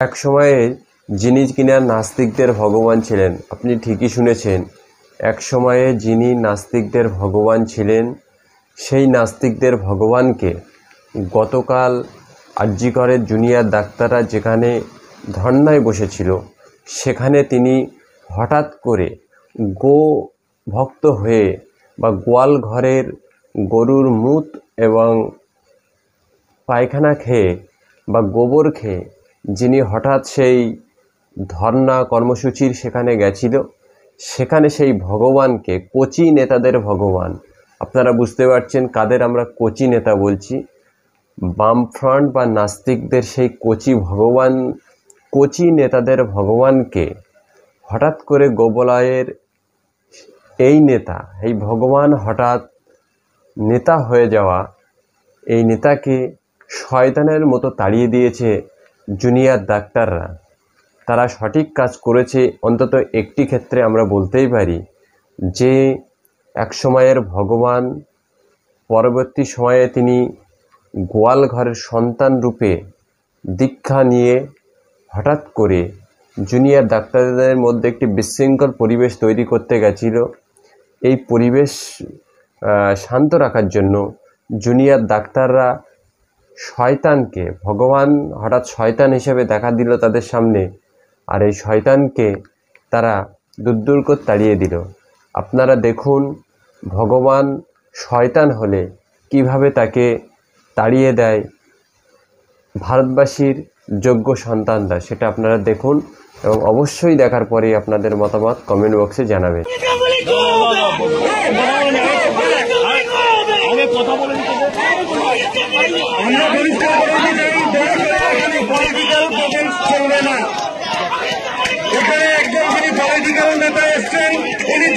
এক সময়ে যিনি কিনা নাস্তিকদের ভগবান ছিলেন, আপনি ঠিকই শুনেছেন, এক সময়ে যিনি নাস্তিকদের ভগবান ছিলেন সেই নাস্তিকদের ভগবানকে গতকাল আরজি করের জুনিয়র ডাক্তাররা যেখানে ধর্নায় বসেছিল সেখানে তিনি হঠাৎ করে গো ভক্ত হয়ে বা গোয়াল ঘরের গরুর মুত এবং পায়খানা খেয়ে বা গোবর খেয়ে যিনি হঠাৎ সেই ধর্না কর্মসূচির সেখানে গেছিল, সেখানে সেই ভগবানকে কোচি নেতাদের ভগবান, আপনারা বুঝতে পারছেন কাদের আমরা কোচি নেতা বলছি, বামফ্রন্ট বা নাস্তিকদের সেই কোচি নেতাদের ভগবানকে হঠাৎ করে গোবলয়ের এই নেতা, এই ভগবান হঠাৎ নেতা হয়ে যাওয়া এই নেতাকে শয়তানের মতো তাড়িয়ে দিয়েছে জুনিয়র ডাক্তাররা। তারা সঠিক কাজ করেছে অন্তত একটি ক্ষেত্রে আমরা বলতেই পারি, যে এক সময়ের ভগবান পরবর্তী সময়ে তিনি গোয়াল ঘরের সন্তান রূপে দীক্ষা নিয়ে হঠাৎ করে জুনিয়র ডাক্তারদের মধ্যে একটি বিশৃঙ্খল পরিবেশ তৈরি করতে গেছিল। এই পরিবেশ শান্ত রাখার জন্য জুনিয়র ডাক্তাররা শয়তানকে, ভগবান হঠাৎ শয়তান হিসেবে দেখা দিল তাদের সামনে, আর এই শয়তানকে তারা দূর করে তাড়িয়ে দিল। আপনারা দেখুন ভগবান শয়তান হলে কিভাবে তাকে তাড়িয়ে দেয় ভারতবাসীর যোগ্য সন্তানরা, সেটা আপনারা দেখুন এবং অবশ্যই দেখার পরেই আপনাদের মতামত কমেন্ট বক্সে জানাবেন। এখানে একজন যিনি পলিটিক্যাল নেতা এসছেন, উনি